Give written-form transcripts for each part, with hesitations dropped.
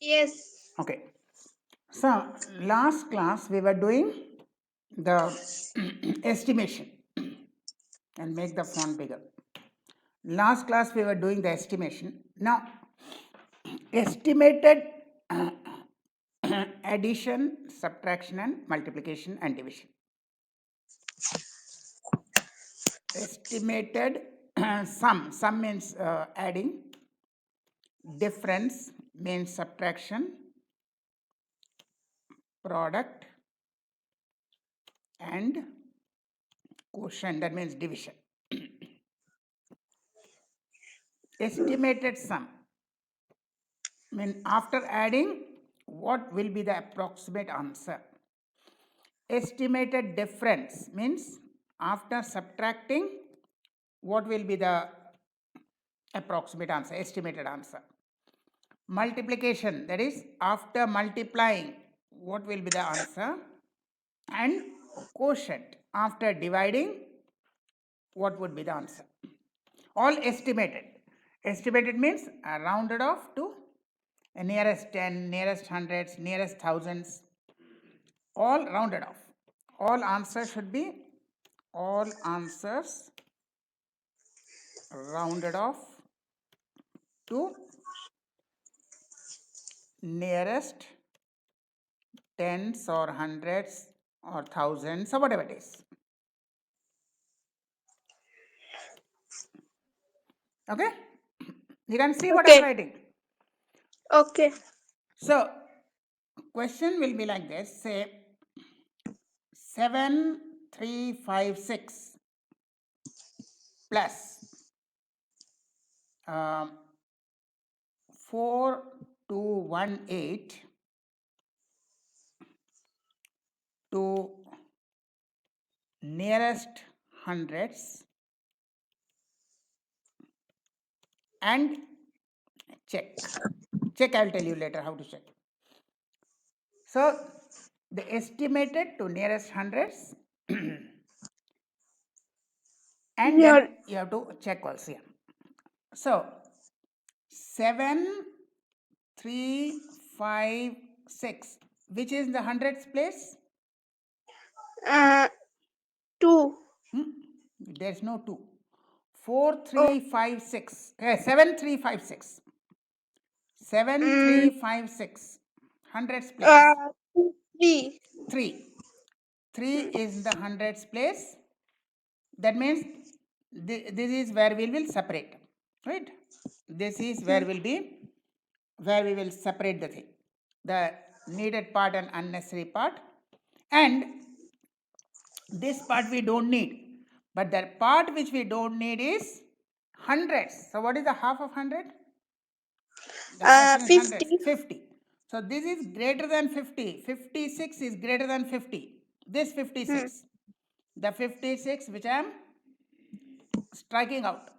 Yes. Okay. So last class we were doing the estimation and make the font bigger. Last class we were doing the estimation. Now estimated addition, subtraction and multiplication and division. Estimated sum means adding, difference means subtraction, product and quotient, that means division. Estimated sum mean after adding what will be the approximate answer. Estimated difference means after subtracting what will be the approximate answer, estimated answer. Multiplication, that is after multiplying what will be the answer, and quotient, after dividing what would be the answer. All estimated. Estimated means rounded off to nearest 10, nearest hundreds, nearest thousands, all rounded off. All answers should be all answers rounded off to nearest tens or hundreds or thousands or whatever it is. Okay? You can see what I'm writing. Okay. So, question will be like this. Say 7356 plus 4218 to nearest hundreds and check. Check, I'll tell you later how to check. So, the estimated to nearest hundreds and then you have to check also. Yeah. So, 7356, which is the hundreds place? 2. There's no 2. 4356. 7356. 7356. Hundreds place. 3. 3. 3 is the hundreds place. That means this is where we will separate. Right? This is where we will separate the thing. The needed part and unnecessary part. And this part we don't need. But the part which we don't need is hundreds. So what is the half of 100? 50. 50. So this is greater than 50. 56 is greater than 50. This 56. The 56 which I am striking out.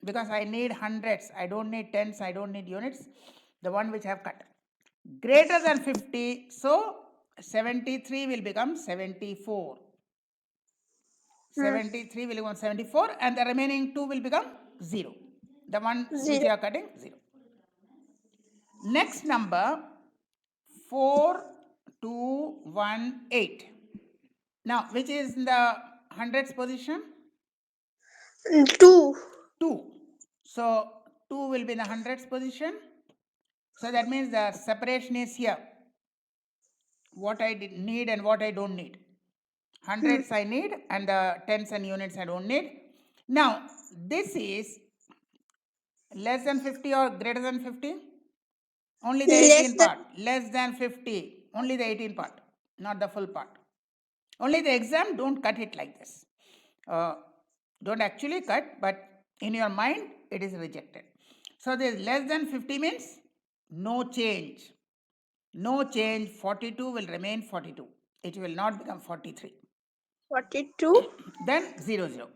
Because I need hundreds. I don't need tens. I don't need units. The one which I have cut. Greater than 50. So 73 will become 74. 73 will become 74 and the remaining 2 will become 0. The one which you are cutting, 0. Next number 4218. Now, which is in the hundreds position? 2. 2. So, 2 will be in the hundreds position. So, that means the separation is here. What I need and what I don't need. Hundreds I need and the tens and units I don't need. Now, this is less than 50 or greater than 50? Only the 18 part. Less than 50. Only the 18 part. Not the full part. Only the exam, don't cut it like this. Don't actually cut, but in your mind, it is rejected. So, this less than 50 means no change. No change. 42 will remain 42. It will not become 43. 42. Then 0, 0.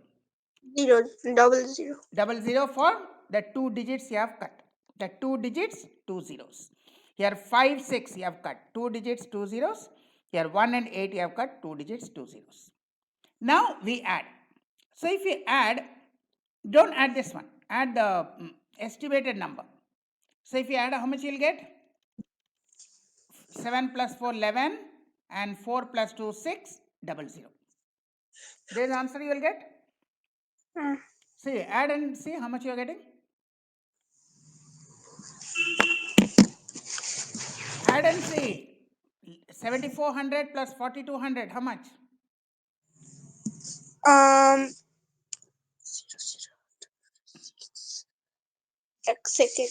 0. Double 0. Double 0 for the 2 digits you have cut. The 2 digits, 2 zeros. Here 5, 6 you have cut. 2 digits, 2 zeros. Here 1 and 8 you have cut. 2 digits, 2 zeros. Now we add. So if you add, don't add this one. Add the estimated number. So if you add, how much you will get? 7 plus 4, 11, and 4 plus 2, 6, 00. There is the answer you will get. See, add and see how much you are getting. Add and see. 7400 plus 4200, how much? A second.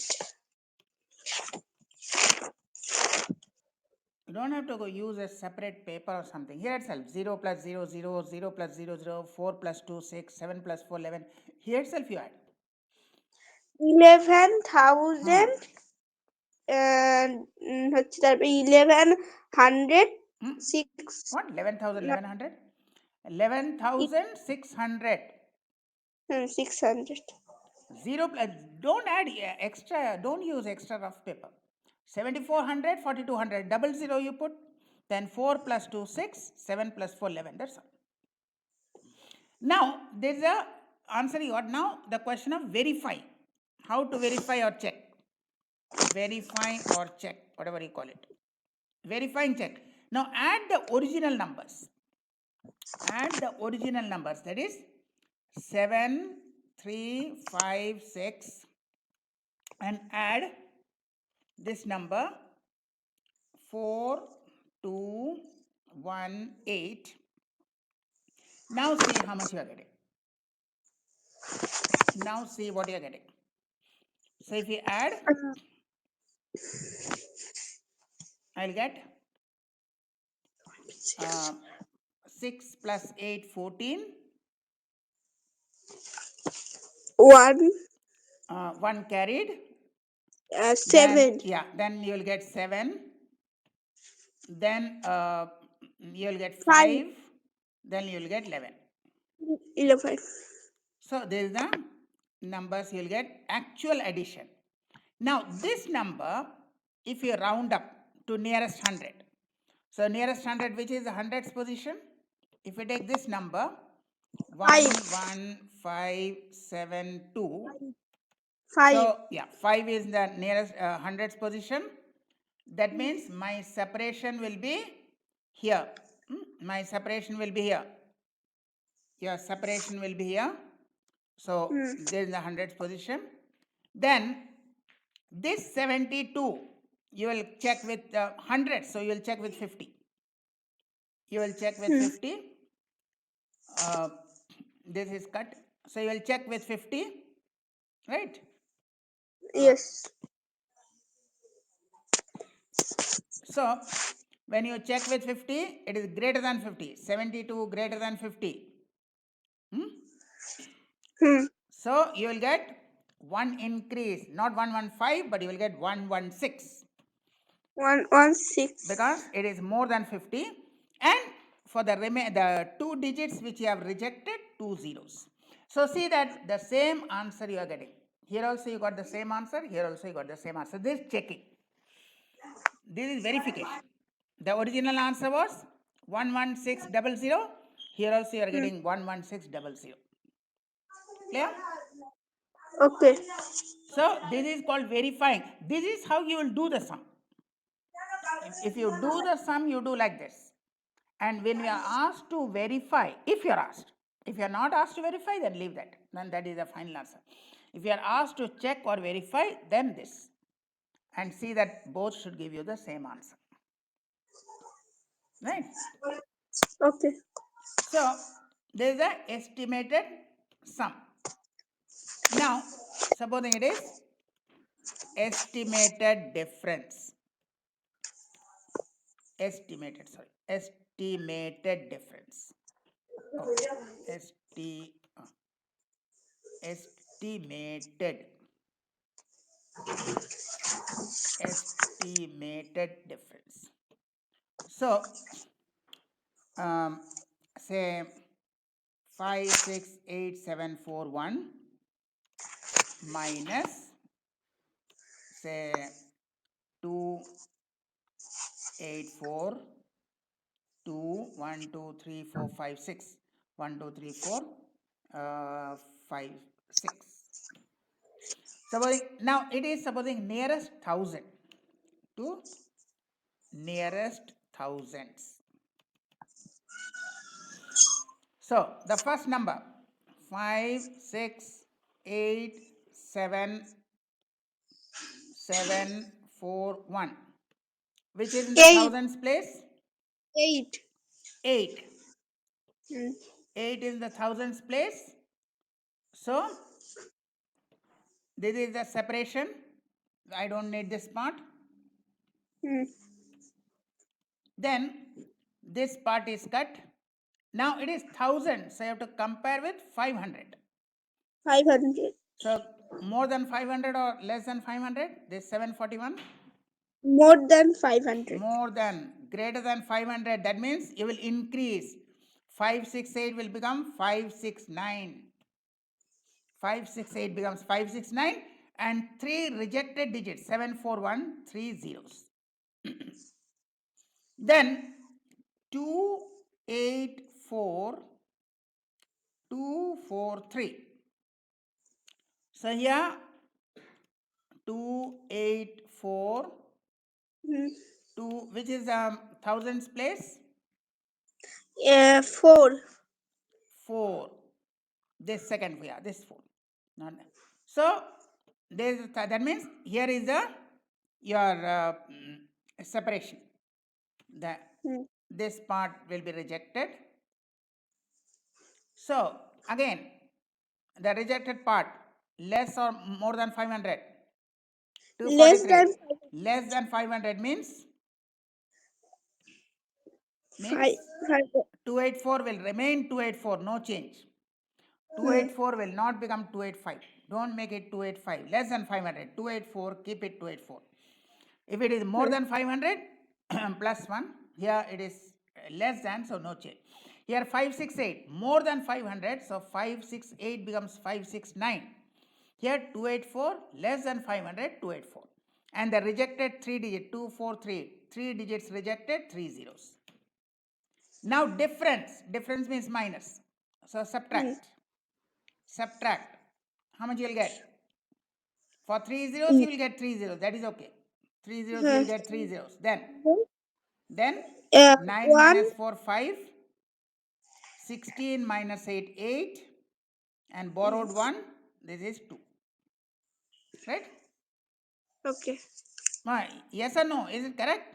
You don't have to go use a separate paper or something. Here itself, 0 plus 0, 0, 0 plus 0, 0, 4 plus 2, 6, 7 plus 4, 11. Here itself you add. 11,000 and 1100 6. What? 11,000, 1100? 11,600. 600. 0 plus, don't add extra, don't use extra rough paper. 7400, 4200, 00 you put, then 4 plus 2, 6, 7 plus 4, 11. That's all. Now, there is a answer you got. Now, the question of verify. How to verify or check? Verify or check, whatever you call it. Verify and check. Now, add the original numbers. Add the original numbers. That is 7, 3, 5, 6, and add this number 4, 2, 1, 8. Now see how much you are getting. Now see what you are getting. So if you add, I'll get 6 plus 8, 14. 1 1 carried. 7. Then, yeah, then you will get 7. Then you will get 5. Then you will get 11. 11. So there is the numbers you will get actual addition. Now this number, if you round up to nearest 100, so nearest 100, which is the hundreds position, if you take this number 11572, 5. so yeah, 5 is the nearest hundreds position. That means my separation will be here. My separation will be here. Your separation will be here. So there is the hundreds position. Then this 72 you will check with hundreds. So you will check with 50. You will check with 50. This is cut. So you will check with 50. Right? Yes. So when you check with 50, it is greater than 50. 72 greater than 50. So you will get one increase, not 115, but you will get 116. 116. Because it is more than 50. And for the 2 digits which you have rejected, 2 zeros. So see that the same answer you are getting. Here also you got the same answer. Here also you got the same answer. This is checking. This is verification. The original answer was 11600. Here also you are getting 11600. Clear? Okay. So this is called verifying. This is how you will do the sum. If you do the sum, you do like this. And when we are asked to verify, if you are asked, if you are not asked to verify, then leave that. Then that is the final answer. If you are asked to check or verify, then this. And see that both should give you the same answer. Right? Okay. So there is an estimated sum. Now, supposing it is estimated difference. Estimated difference. Oh, estimated difference. So say 568741 minus say 284 2 1 2 3 4 5 6 1 2 3 4 5 6. Supposing now it is supposing nearest 1000 to nearest thousands. So the first number 5, 6, 8, 7, 7, 4, 1. Which is in the 8. thousands place? 8. 8. Hmm. 8 is the thousands place. So this is the separation. I don't need this part. Hmm. Then this part is cut. Now it is 1000. So you have to compare with 500. 500. So more than 500 or less than 500? This 741. More than 500. More than, greater than 500. That means you will increase. 568 will become 569. 568 becomes 569 and 3 rejected digits 741, 3 zeros. Then 284, 243. So here 284, Hmm. 2, which is thousands place? 4. 4. This second, yeah, this 4. Not, so that means here is the your separation. Hmm. This part will be rejected. So again, the rejected part, less or more than 500? Less 243. than Less than 500 means 500. 284 will remain 284, no change. 284 will not become 285. Don't make it 285. Less than 500. 284, keep it 284. If it is more than 500, plus 1. Here it is less than, so no change. Here 568, more than 500, so 568 becomes 569. Here 284, less than 500, 284. And the rejected 3 digit, 243, 3 digits rejected, 3 zeros. Now difference means minus. So subtract. How much you will get? For 3 zeros, you will get 3 zeros. That is okay. 3 zeros, you will get 3 zeros. Then 9 1. minus 4, 5. 16 minus 8, 8. And borrowed 1, this is 2. Right? Okay. Yes or no? Is it correct?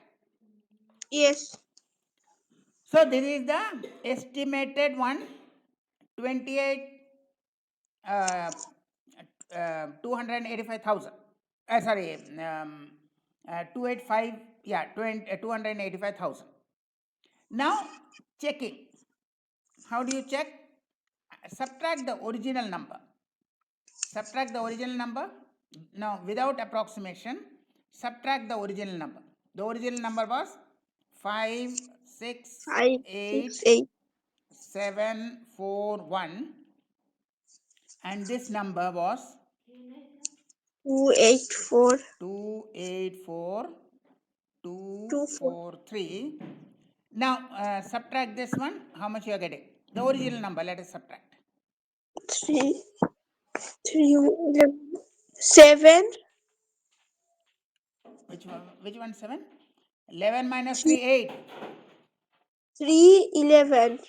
Yes. So this is the estimated one, 28, 285,000. Sorry, 285, yeah, 285,000. Now checking. How do you check? Subtract the original number. Subtract the original number. Now without approximation, subtract the original number. The original number was 5, 6, 5, 6, 8, 8. 7, 4, 1. And this number was 284. 284, 2, 4. 243. Now subtract this one. How much you are getting? The original number. Let us subtract. 3, 3, 11. 7. Which one? Which one? 7. 11 minus 3, 3, 8. 3, 11.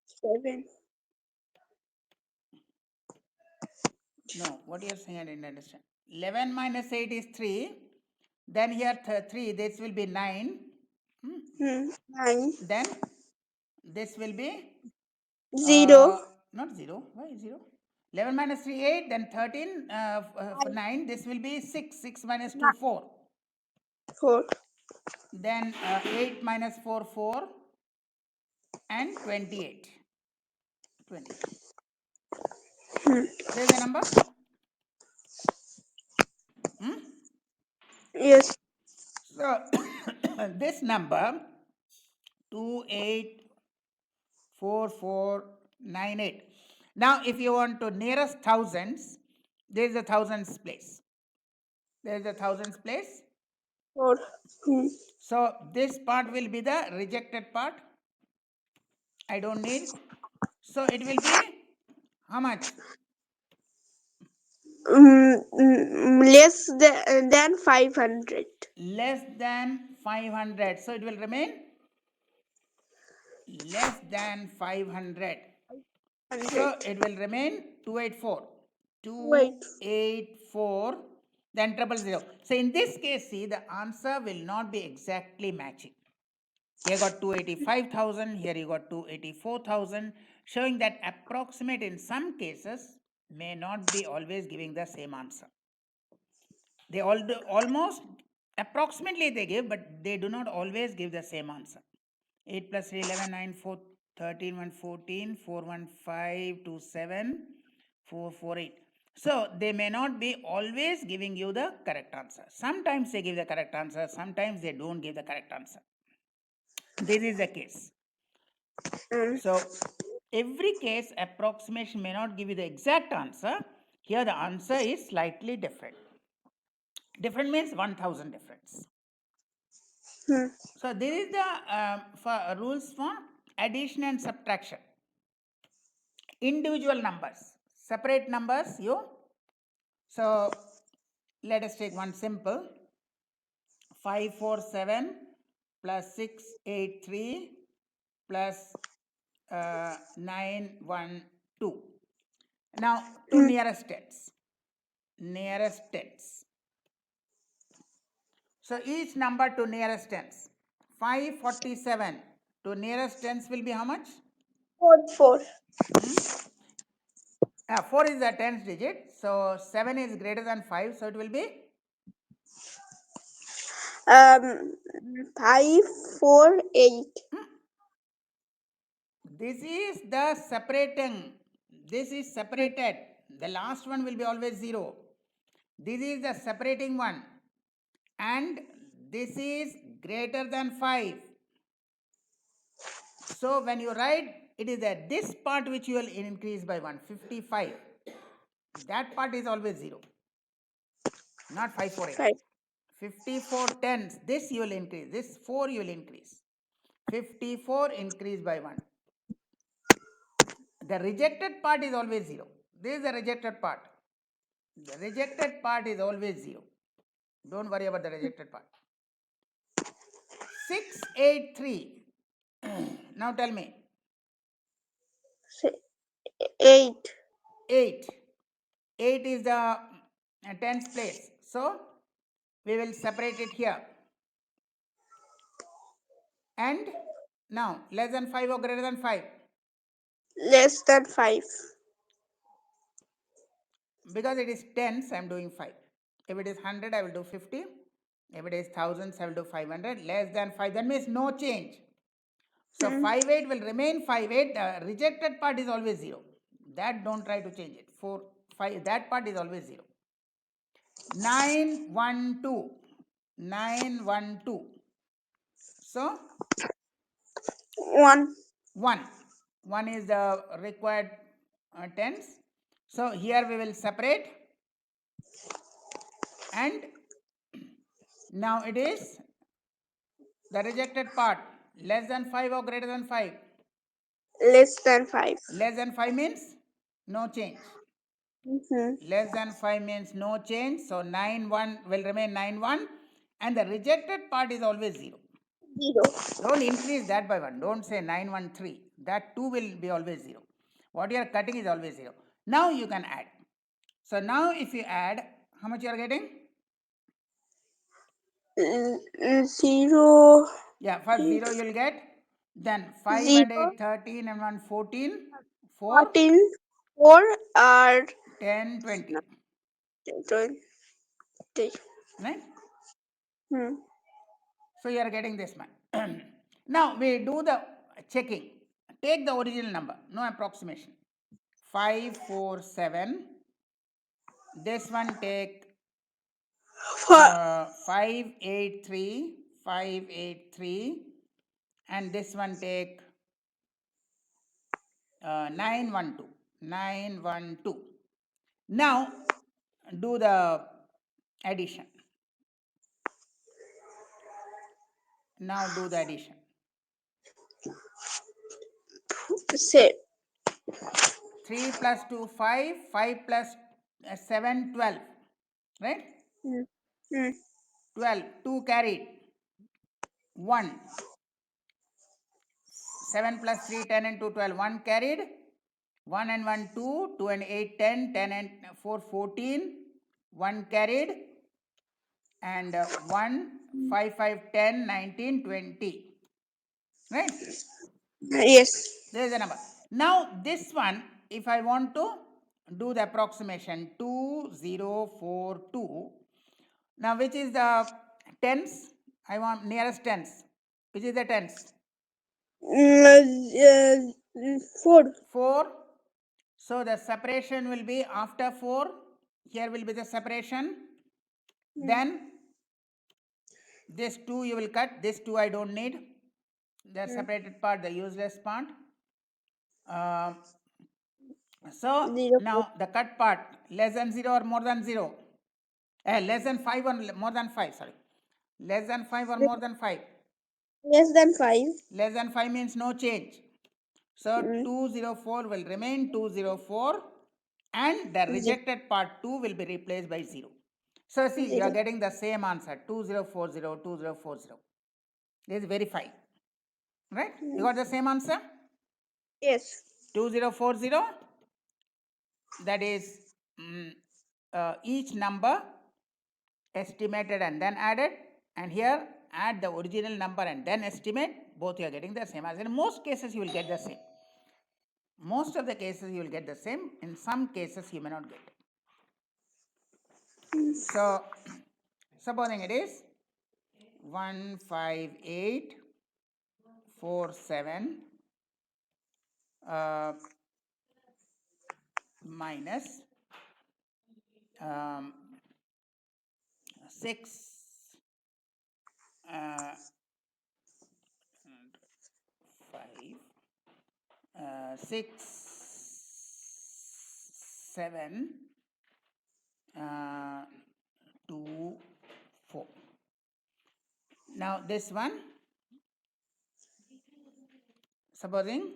7. No, what you are saying I didn't understand. 11 minus 8 is 3. Then here 3. This will be 9. 9. Then this will be 0. not 0. Why 0? 11 minus 3, 8. Then 13 for 9. This will be 6. 6 minus 2, 4. 4. Then 8 minus 4, 4. And 28. 28. There is a number? Yes. So this number 284498. Now if you want to nearest thousands, there is a thousands place. There is a thousands place. 4. So this part will be the rejected part. I don't need. So it will be how much? Less than 500. Less than 500. So it will remain less than 500. So it will remain 284. Wait. 284, then 000. So in this case, see, the answer will not be exactly matching. Here you got 285,000, here you got 284,000, showing that approximate in some cases may not be always giving the same answer. They almost approximately they give, but they do not always give the same answer. 8 plus 3, 11, 9, 4, 13, 1, 14, 4, 1, 5, 2, 7, 4, 4, 8. So they may not be always giving you the correct answer. Sometimes they give the correct answer, sometimes they don't give the correct answer. This is the case. So every case approximation may not give you the exact answer. Here the answer is slightly different. Different means 1000 difference. So this is the rules for addition and subtraction. Individual numbers, separate numbers, so let us take one simple. 547 plus 683 plus 912. Now to nearest tens. So each number to nearest tens. 547 to nearest tens will be how much? 4. 4 is the tens digit, so 7 is greater than 5, so it will be 5, 4, 8. This is the separating. This is separated. The last one will be always 0. This is the separating one. And this is greater than 5. So when you write, it is that this part which you will increase by 1, 55. That part is always 0. Not 548. 5. 54 tens. This you will increase. This 4 you will increase. 54 increase by 1. The rejected part is always 0. This is the rejected part. The rejected part is always 0. Don't worry about the rejected part. 683. Now tell me. 8. 8. 8 is the tens place. So we will separate it here. And now less than 5 or greater than 5? Less than 5. Because it is tens, I am doing 5. If it is 100, I will do 50. If it is thousands, I will do 500. Less than 5, that means no change. So 58 will remain 58. The rejected part is always 0. That don't try to change it. 4, 5, that part is always 0. 912. 912. So 1. 1. 1 is the required tens. So here we will separate. And now it is the rejected part. Less than 5 or greater than 5? Less than 5. Less than 5 means no change. Less than 5 means no change. So 9 1 will remain 9 1. And the rejected part is always 0. 0. Don't increase that by 1. Don't say 913. That 2 will be always 0. What you are cutting is always 0. Now you can add. So now if you add, how much you are getting? 0. Yeah, first 0 you will get. Then 5 0. and 8, 13 and 1, 14. 4, 14. 4 are 10, 20. 20. Right? Hmm. So you are getting this one. Now we do the checking. Take the original number, no approximation. 547. This one take 583. 583. And this one take 912. 912. Now do the addition. Now do the addition. Say 3 plus 2, 5. 5 plus 7, 12, right? Hmm. Hmm. 12, 2 carried, 1. 7 plus 3, 10 and 2, 12. 1 carried, 1 and 1, 2, 2 and 8, 10, 10 and 4, 14. 1 carried, and 1, 5, 5, 10, 19, 20. Right? Yes. There is a number. Now, this one, if I want to do the approximation 2042, now which is the tens? I want nearest tens. Which is the tens? 4. 4. So the separation will be after 4. Here will be the separation. Then this 2 you will cut. This 2 I don't need. The separated part, the useless part. So 0. now the cut part, less than 0 or more than 0? Less than 5 or more than 5, sorry. Less than 5 or more than 5? Less than 5. Less than 5 means no change. So 204 will remain 204, and the rejected part 2 will be replaced by 0. So see, you are 0. getting the same answer, 2040, 2040. This is verify. Right? You got the same answer? Yes. 2040, that is each number estimated and then added, and here add the original number and then estimate. Both you are getting the same. As in most cases you will get the same. Most of the cases you will get the same. In some cases you may not get. So supposing it is 15847 minus 6 5 6 7 2 4. Now this one, supposing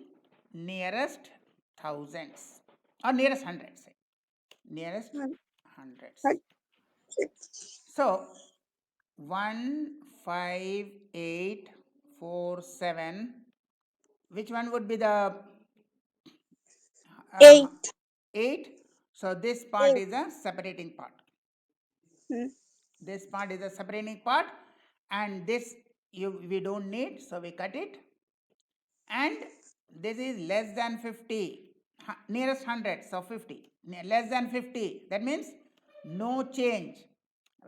nearest thousands or nearest hundreds, nearest hundreds. So 15847. Which one would be the 8. 8? So this part 8. is a separating part. Hmm. This part is a separating part, and this we don't need, so we cut it. And this is less than 50, nearest 100, so 50. Less than 50, that means no change.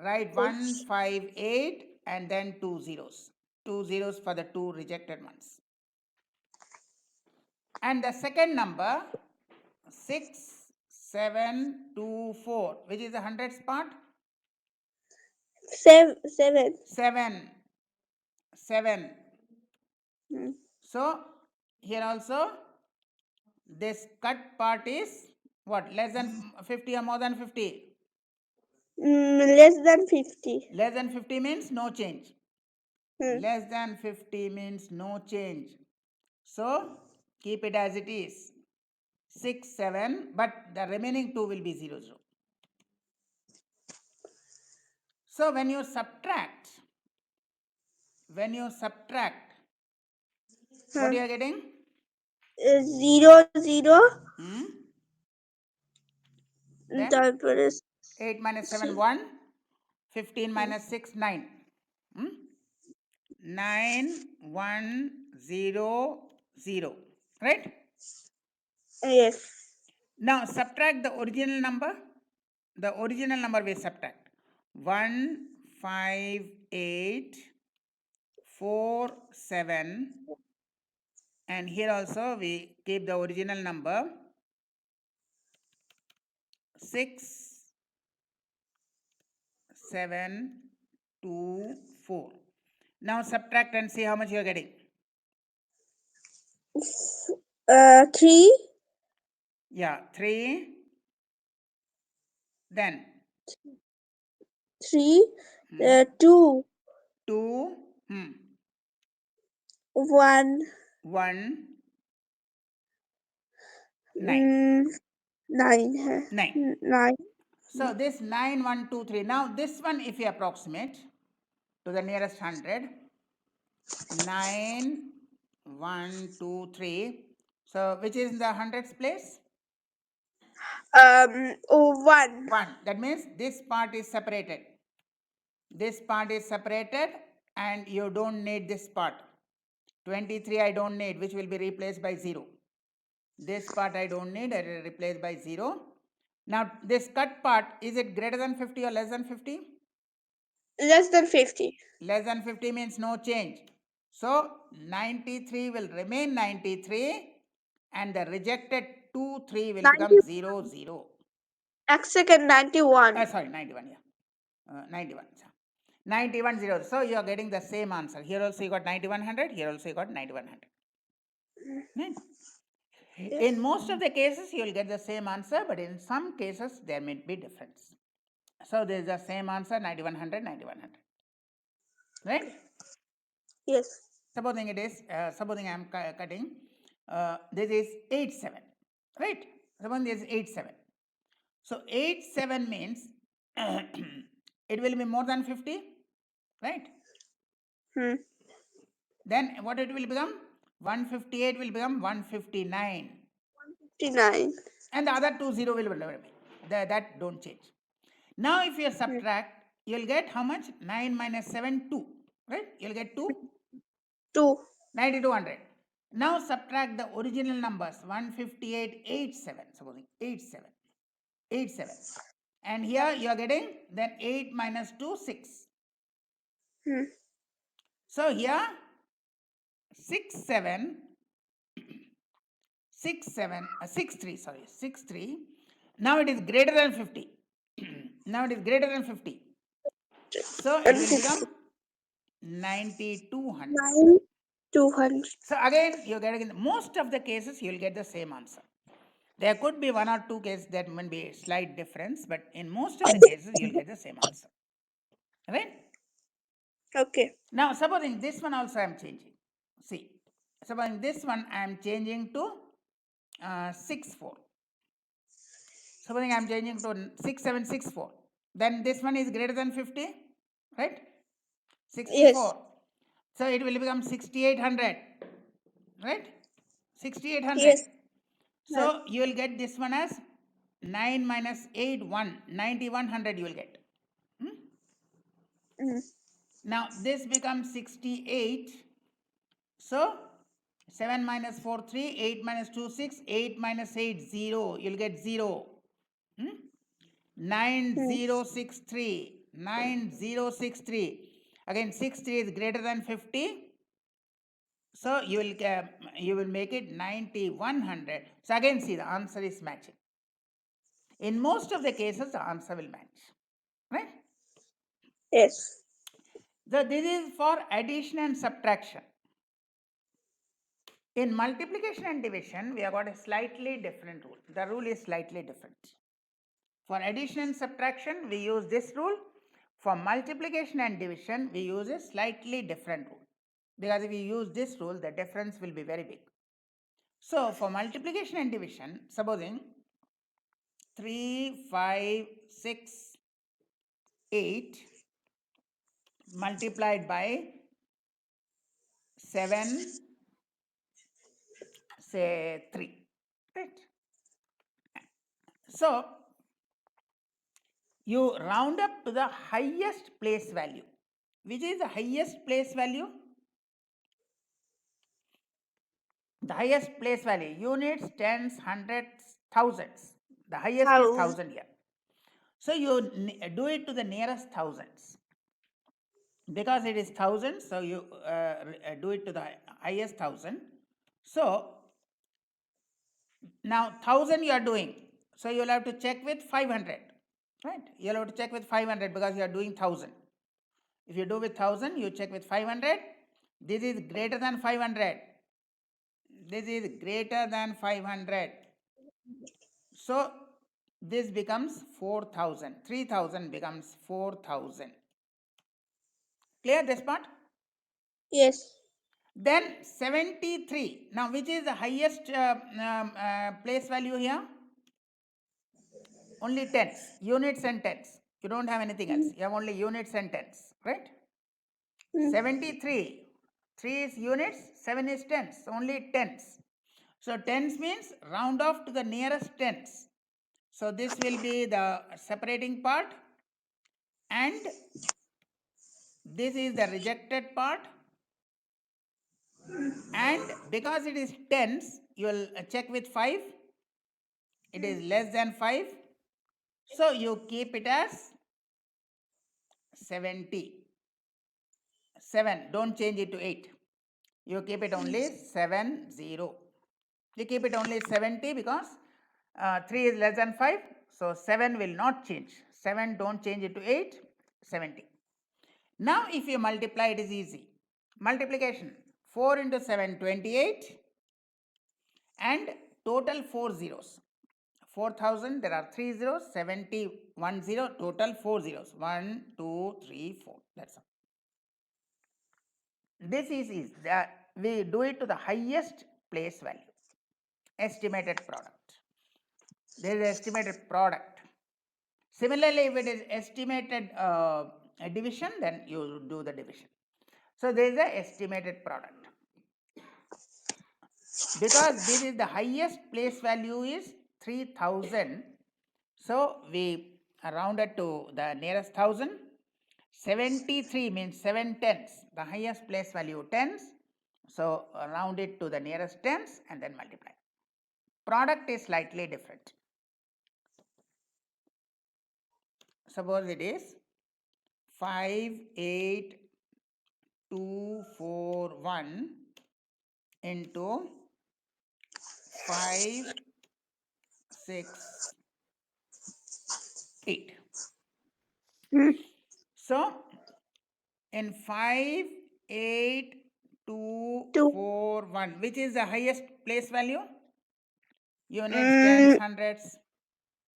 Write 158 and then 2 zeros. 2 zeros for the 2 rejected ones. And the second number, 6724, which is the hundreds part? 7. 7. 7. So here also this cut part is what? Less than 50 or more than 50? Less than 50. Less than 50 means no change. Less Less than 50 means no change. So keep it as it is. 6, 7, but the remaining 2 will be 0, 0. So when you subtract, what you are getting? 0, 0. Then 8 minus 7, 1. 15 minus 6, 9. 9, 1, 0, 0. Right? Yes. Now subtract the original number. The original number we subtract. 15847, and here also we keep the original number 6724. Now subtract and see how much you are getting. 3. Yeah, 3. Then 3. 2. 2. 1. 1. 9. 9. 9. 9. So this 9, 1, 2, 3. Now this one, if you approximate to the nearest 100, 9, 1, 2, 3. So which is in the hundreds place? 1. 1. That means this part is separated. This part is separated and you don't need this part. 23 I don't need, which will be replaced by 0. This part I don't need, I will replace by 0. Now this cut part, is it greater than 50 or less than 50? Less than 50. Less than 50 means no change. So 93 will remain 93 and the rejected 2, 3 will become 0, 0. Second 91. Sorry, 91, yeah. 91. 91, 0. So you are getting the same answer. Here also you got 9100, here also you got 9100. Right? Yes. In most of the cases, you will get the same answer, but in some cases, there may be difference. So there is the same answer, 9100, 9100. Right? Yes. Supposing it is, supposing I am cutting, this is 87. Right? Supposing this is 87. So 87 means it will be more than 50. Right? Then what it will become? 158 will become 159. 59. And the other 2 0 will never be. That don't change. Now if you subtract, you will get how much? 9 minus 7, 2. Right? You will get 2. 2. 9200. Now subtract the original numbers. 158, 87. Supposing 87. 87. And here you are getting then 8 minus 2, 6. So here 6, 7. 6, 7, 6, 3, sorry, 6, 3. Now it is greater than 50. Now it is greater than 50. So it will become 9200. 9200. So again, you get in most of the cases you will get the same answer. There could be 1 or 2 cases that may be a slight difference, but in most of the cases you will get the same answer. Right? Okay. Now supposing this one also I am changing. See, supposing this one I am changing to 6, 4. Supposing I am changing to 6764, then this one is greater than 50, right? 64. Yes. So it will become 6800, right? 6800. Yes. So you will get this one as 9 minus 8, 1, 9100 you will get. Now this becomes 68. So 7 minus 4, 3, 8 minus 2, 6, 8 minus 8, 0. You will get 0. 9063. 9063. Again 63 is greater than 50. So you will make it 9100. So again see the answer is matching. In most of the cases the answer will match. Right? Yes. So this is for addition and subtraction. In multiplication and division we have got a slightly different rule. The rule is slightly different. For addition and subtraction, we use this rule. For multiplication and division, we use a slightly different rule. Because if you use this rule, the difference will be very big. So, for multiplication and division, supposing 3, 5, 6, 8 multiplied by 7, say 3. Right? So, you round up to the highest place value. Which is the highest place value? The highest place value, units, tens, hundreds, thousands. The highest is 1000 here. So you do it to the nearest thousands. Because it is 1000, so you do it to the highest 1000. So now 1000 you are doing. So you will have to check with 500. Right? You will have to check with 500 because you are doing 1000. If you do with 1000, you check with 500. This is greater than 500. This is greater than 500. So this becomes 4000. 3000 becomes 4000. Clear this part? Yes. Then 73. Now which is the highest place value here? only tens, units and tens. You don't have anything else. You have only units and tens, right? 73. 3 is units, 7 is tens, only tens. So tens means round off to the nearest tens. So this will be the separating part, and this is the rejected part. And because it is tens, you will check with 5. It is less than 5. So you keep it as 70. 7, don't change it to 8. You keep it only 70. You keep it only 70 because 3 is less than 5. So 7 will not change. 7, don't change it to 8. 70. Now if you multiply, it is easy. Multiplication. 4 into 7, 28. And total 4 zeros. 4000, there are 3 zeros. 70, 1 0, total 4 zeros. 1, 2, 3, 4. That's all. This is we do it to the highest place value. Estimated product. There is estimated product. Similarly, if it is estimated division, then you do the division. So there is the estimated product. Because this is the highest place value is 3000. So we rounded to the nearest thousand. 73 means 7 tens. The highest place value tens. So round it to the nearest tens and then multiply. Product is slightly different. Suppose it is 58241 into 568. So in 58241, which is the highest place value? Units, tens, hundreds?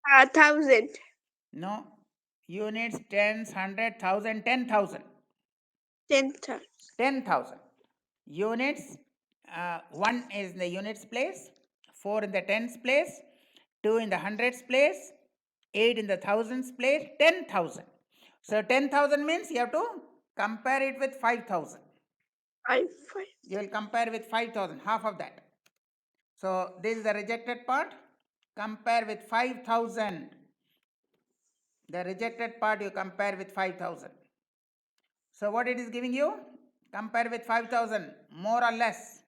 1000. No. Units, tens, 100, 1000, 10,000. 10,000. 10,000. Units, 1 is in the units place, 4 in the tens place, 2 in the hundreds place, 8 in the thousands place, 10,000. So 10,000 means you have to compare it with 5,000. 5. You will compare with 5,000, half of that. So this is the rejected part. Compare with 5,000. The rejected part you compare with 5,000. So what it is giving you? Compare with 5,000. More or less?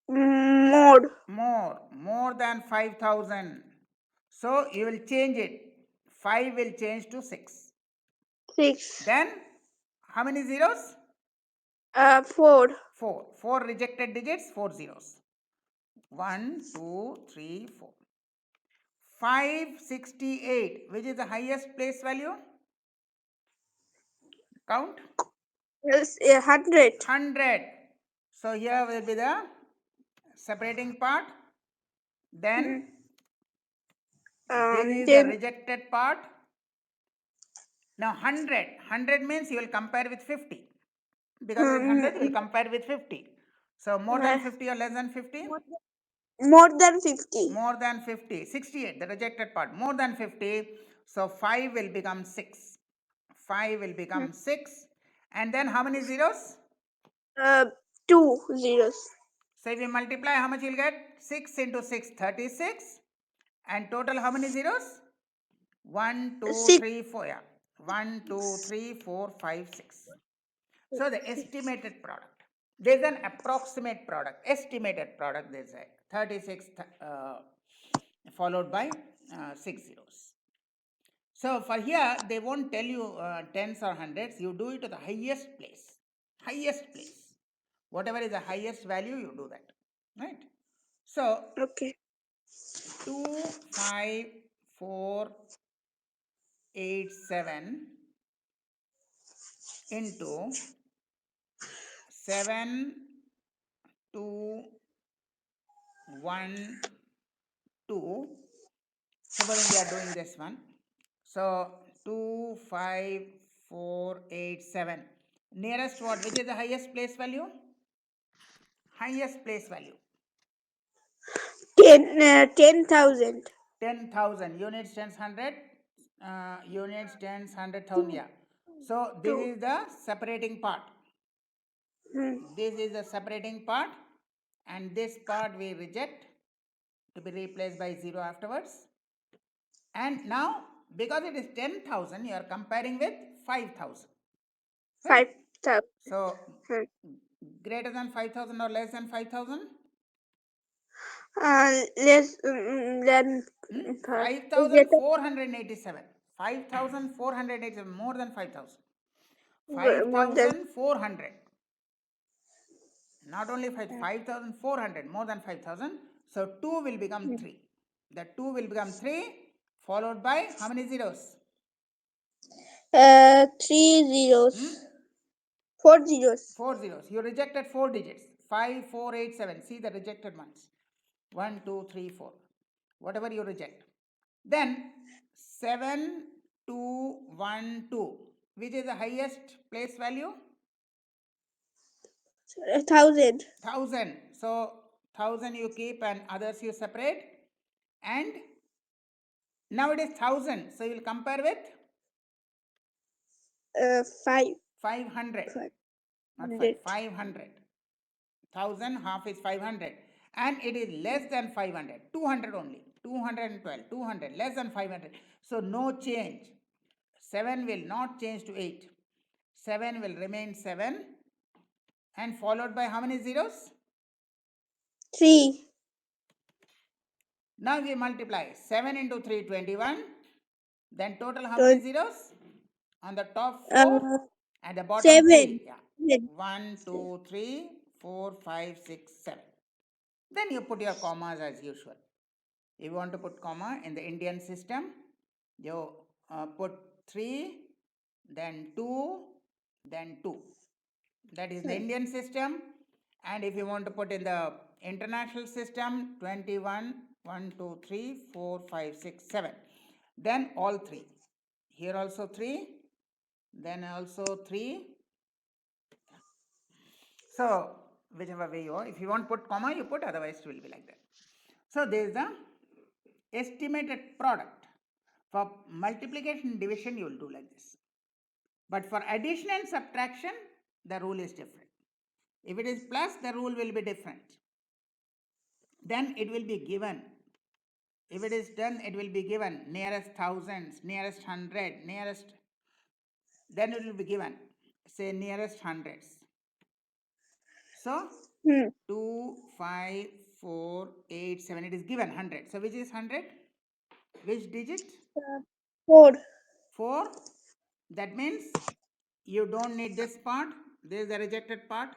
More. More than 5,000. So you will change it. 5 will change to 6. 6. Then how many zeros? 4. 4. 4 rejected digits, 4 zeros. 1, 2, 3, 4. 568, which is the highest place value? Count. Yes, 100. 100. So here will be the separating part. Then this is the rejected part. Now 100 means you will compare with 50. Because it is 100, you will compare with 50. So more than 50 or less than 50? More than 50. More than 50. 68, the rejected part. More than 50. So 5 will become 6. 5 will become 6. And then how many zeros? 2 zeros. So if you multiply, how much you will get? 6 into 6, 36. And total how many zeros? 1, 2, 6. 3, 4. Yeah. 1, 2, 3, 4, 5, 6. So the estimated product. There is an approximate product. Estimated product, they say. 36 followed by 6 zeros. So for here, they won't tell you tens or hundreds. You do it to the highest place. Highest place. Whatever is the highest value, you do that. Right? So Okay. 25487 into 7212. Supposing we are doing this one. So 25487. Nearest what? Which is the highest place value? Highest place value. 10,000. 10,000 units times 100 units times 100,000. Yeah. So this is the separating part. This is the separating part, and this part we reject to be replaced by 0 afterwards. And now because it is 10,000, you are comparing with 5,000. Right? 5,000. So greater than 5,000 or less than 5,000? Less than 5,487. 5,487, more than 5,000. more than 5,400. Not only 5,400, more than 5,000. So 2 will become 3. The 2 will become 3, followed by how many zeros? 3 zeros. 4 zeros. 4 zeros. You rejected 4 digits. 5, 4, 8, 7. See the rejected ones. 1, 2, 3, 4. Whatever you reject. Then 7, 2, 1, 2. Which is the highest place value? 1,000. 1,000. So 1,000 you keep and others you separate. And now it is 1,000. So you will compare with 500. 500. Not 5. 500. 1,000 half is 500. And it is less than 500. 200 only. 212. 200. Less than 500. So no change. 7 will not change to 8. 7 will remain 7. And followed by how many zeros? 3. Now we multiply 7 into 3, 21. Then total how many zeros? On the top 4 and the bottom 7. 3. Yeah. 1, 2, 3, 4, 5, 6, 7. Then you put your commas as usual. If you want to put comma in the Indian system, you put 3, then 2, then 2. That is the Indian system. And if you want to put in the international system, 21, 1, 2, 3, 4, 5, 6, 7. Then all 3. Here also 3. Then also 3. So whichever way you are, if you want to put comma, you put, otherwise it will be like that. So there is the estimated product. For multiplication and division, you will do like this. But for addition and subtraction, the rule is different. If it is plus, the rule will be different. Then it will be given. If it is done, it will be given nearest thousands, nearest hundred, nearest. Then it will be given, say nearest hundreds. So 2, 5, 4, 8, 7. It is given 100. So which is 100? Which digit? 4. 4. That means you don't need this part. There is the rejected part.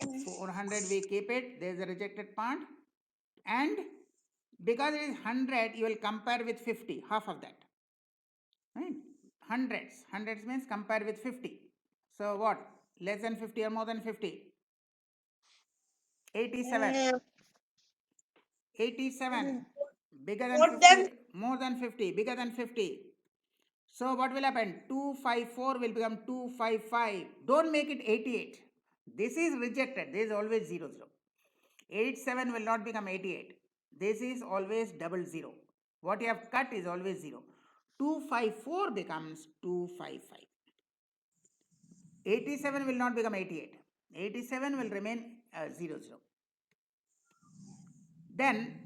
400 we keep it. There is the rejected part. And because it is 100, you will compare with 50, half of that. Right? Hundreds. Hundreds means compare with 50. So what? Less than 50 or more than 50? 87. 87. Bigger than 50. More than 50. Bigger than 50. So what will happen? 254 will become 255. Don't make it 88. This is rejected. This is always 0, 0. 87 will not become 88. This is always double 0. What you have cut is always 0. 254 becomes 255. 87 will not become 88. 87 will remain 0, 0. Then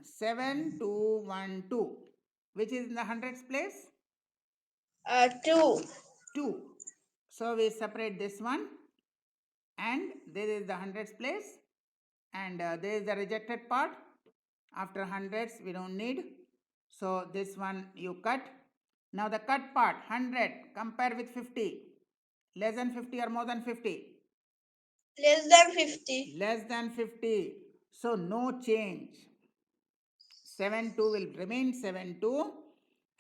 7212, which is in the hundreds place? 2. 2. So we separate this one, and there is the hundreds place, and there is the rejected part. After hundreds we don't need, so this one you cut. Now the cut part, 100, compare with 50. Less than 50 or more than 50? Less than 50. Less than 50. So no change. 7, 2 will remain 7, 2,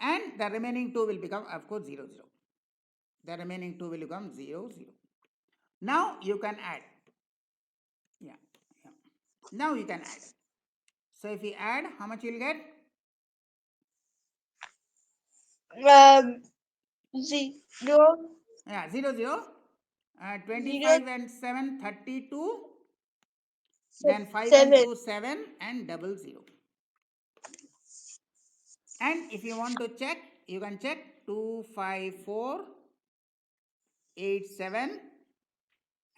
and the remaining 2 will become, of course, 0, 0. The remaining 2 will become 0, 0. Now you can add. Yeah. Now you can add. So if you add, how much you will get? 0. Yeah, 0, 0. 25 and 7, 32. Then 5 and 2, 7, and double 0. And if you want to check, you can check 25487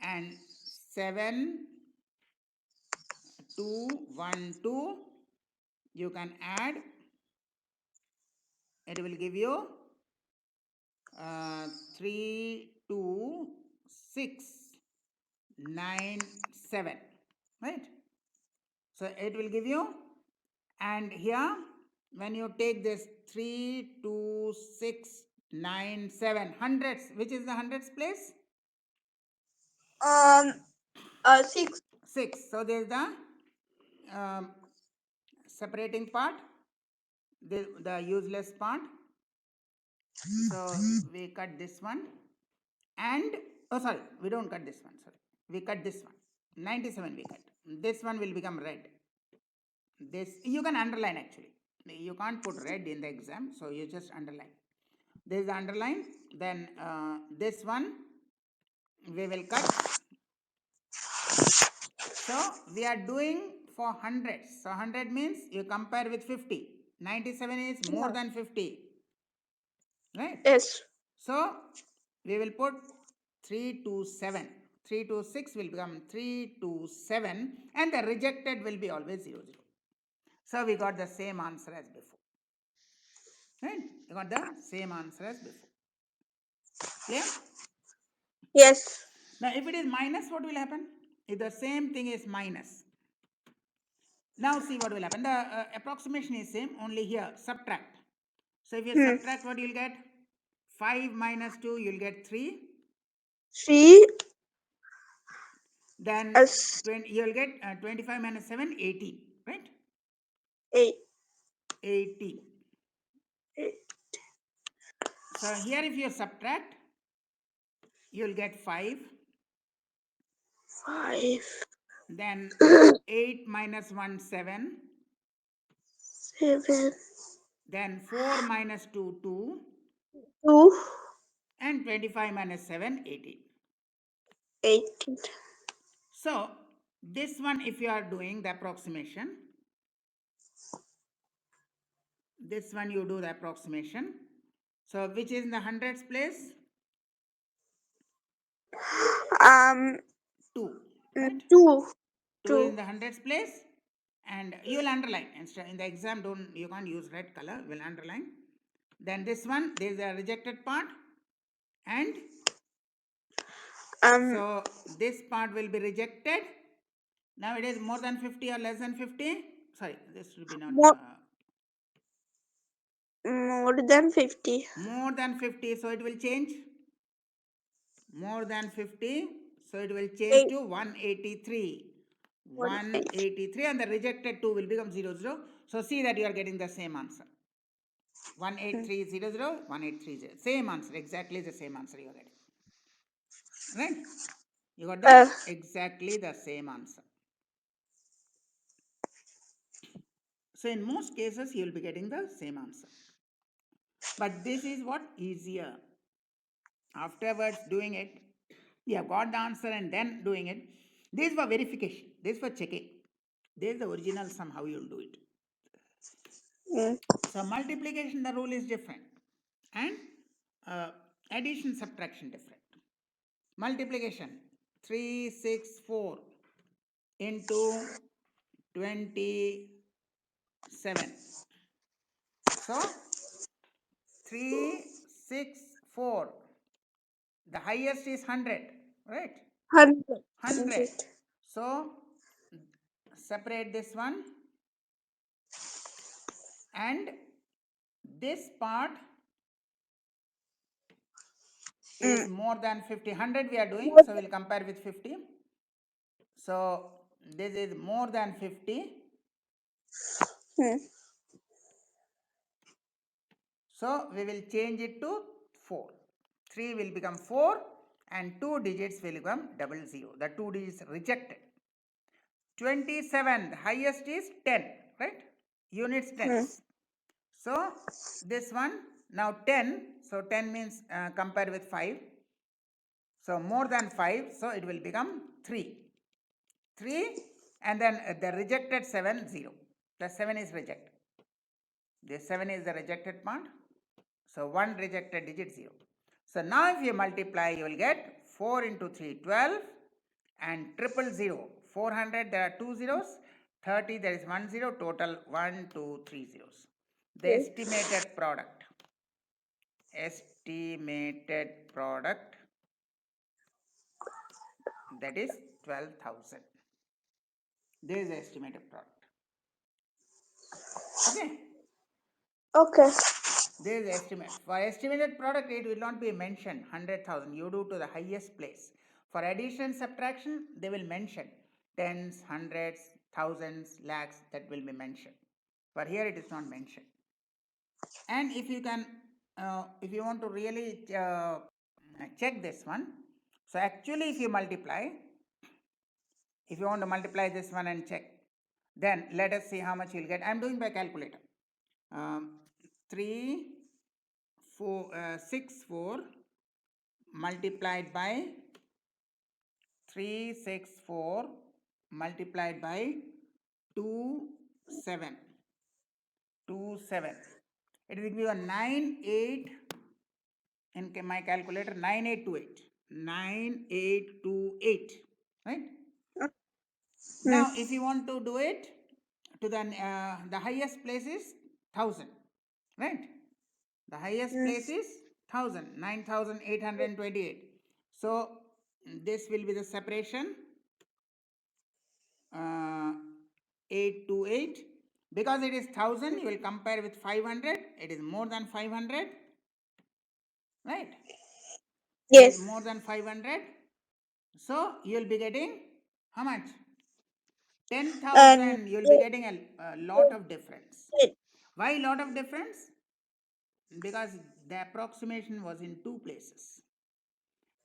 and 7212. You can add, it will give you 32697, right? So it will give you, and here when you take this 32697 hundreds, which is the hundreds place? Um, 6. 6. So there is the separating part, the useless part. So we cut this one, and oh sorry, we don't cut this one, sorry, we cut this one. 97 we cut. This one will become red. This you can underline actually. You can't put red in the exam, so you just underline. This is the underline. Then this one we will cut. So we are doing for hundreds. So 100 means you compare with 50. 97 is more than 50. Right? Yes. So we will put 327. 326 will become 327, and the rejected will be always 00. So we got the same answer as before. Right? You got the same answer as before. Clear? Yes. Now if it is minus, what will happen? If the same thing is minus. Now see what will happen. The approximation is same, only here subtract. So if you subtract, what you'll get? 5 minus 2, you'll get 3. 3 Then as 20, you'll get 25 minus 7, 18. Right? 8. 18. 8. So here if you subtract, you'll get 5. 5. Then 8 minus 1, 7. 7. Then 4 minus 2, 2. 2. And 25 minus 7, 18. 18. So this one, if you are doing the approximation, this one you do the approximation. So which is in the hundreds place? 2, right? 2. 2 is in the hundreds place, and you will underline. Instead in the exam, you can't use red color. Will underline. Then this one, there is a rejected part, and so this part will be rejected. Now it is more than 50 or less than 50. Sorry, this will be not more than 50. more than 50. So it will change. More than 50. So it will change 8. to 183. 183, and the rejected 2 will become 00. So see that you are getting the same answer. 18300, 1830. Same answer, exactly the same answer you are getting. Right? You got the exactly the same answer. So in most cases, you will be getting the same answer. But this is what easier. Afterwards doing it, you have got the answer and then doing it. This is for verification. This is for checking. This is the original somehow you will do it. So multiplication, the rule is different. And addition, subtraction different. Multiplication, 364 into 27. So 364. The highest is 100, right? 100. So separate this one, and this part is more than 50. 100 we are doing, so we'll compare with 50. So this is more than 50. So we will change it to 4. 3 will become 4, and 2 digits will become 00. The 2 digits rejected. 27, the highest is 10, right? Units tens. So this one, now 10, so 10 means compare with 5. So more than 5, so it will become 3. 3, and then the rejected 7, 0. The 7 is rejected. This 7 is the rejected part. So 1 rejected digit 0. So now if you multiply, you will get 4 into 3, 12, and 000. 400, there are 2 zeros. 30, there is 1 0. Total 1, 2, 3 zeros. The estimated product. Estimated product, that is 12,000. This is the estimated product. Okay. Okay. There is estimate. For estimated product, it will not be mentioned 100,000. You do to the highest place. For addition subtraction, they will mention tens, hundreds, thousands, lakhs, that will be mentioned. But here it is not mentioned. And if you can, if you want to really check this one, so actually if you multiply, if you want to multiply this one and check, then let us see how much you will get. I am doing by calculator. 364 multiplied by 364 multiplied by 27. It will give a 98 in my calculator, 9828. 9828, right? Now if you want to do it to the highest place is 1000, right? The highest place is 1000, 9828. So this will be the separation 8 to 8. Because it is 1000, you will compare with 500. It is more than 500, right? Yes. It is more than 500. So you will be getting how much? 10,000. You will be getting a lot of difference. Why lot of difference? Because the approximation was in two places.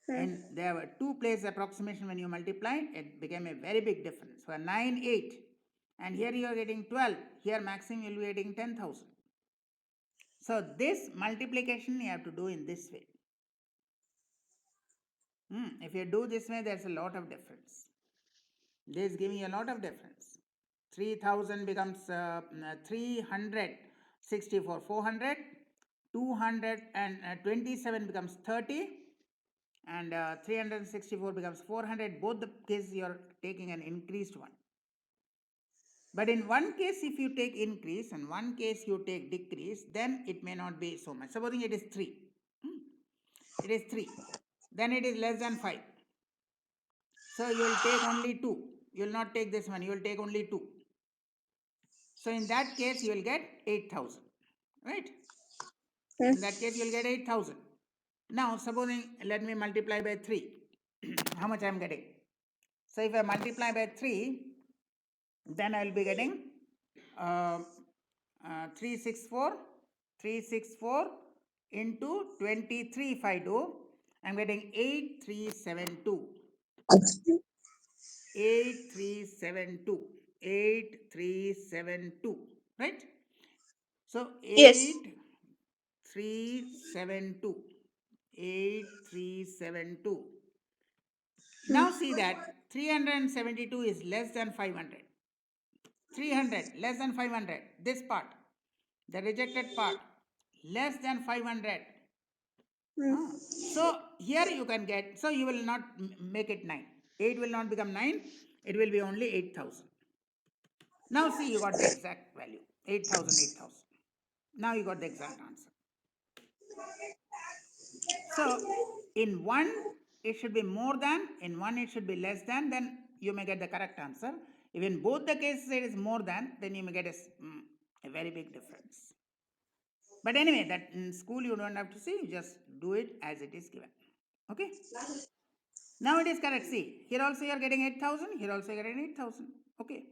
And there were two place approximation. When you multiplied, it became a very big difference. For 9, 8, and here you are getting 12. Here maximum you will be getting 10,000. So this multiplication you have to do in this way. If you do this way, there's a lot of difference. This is giving you a lot of difference. 3,000 becomes 364, 400, 227 becomes 30, and 364 becomes 400. Both the cases you are taking an increased one. But in one case, if you take increase and one case you take decrease, then it may not be so much. Supposing it is 3. It is 3. Then it is less than 5. So you will take only 2. You will not take this one. You will take only 2. So in that case, you will get 8,000. Right? In that case, you will get 8,000. Now, supposing, let me multiply by 3. How much I am getting? So if I multiply by 3, then I will be getting 364 into 23. If I do, I am getting 8372. 8372, right? So 8372. Now see that 372 is less than 500. 300 less than 500. This part, the rejected part, less than 500. So here you can get, so you will not make it 9. 8 will not become 9. It will be only 8,000. Now see, you got the exact value. 8,000, 8,000. Now you got the exact answer. So in one it should be more than, in one it should be less than, then you may get the correct answer. If in both the cases it is more than, then you may get a very big difference. But anyway, that in school you don't have to see, you just do it as it is given. Okay? Now it is correct. See, here also you are getting 8,000, here also you are getting 8,000. Okay?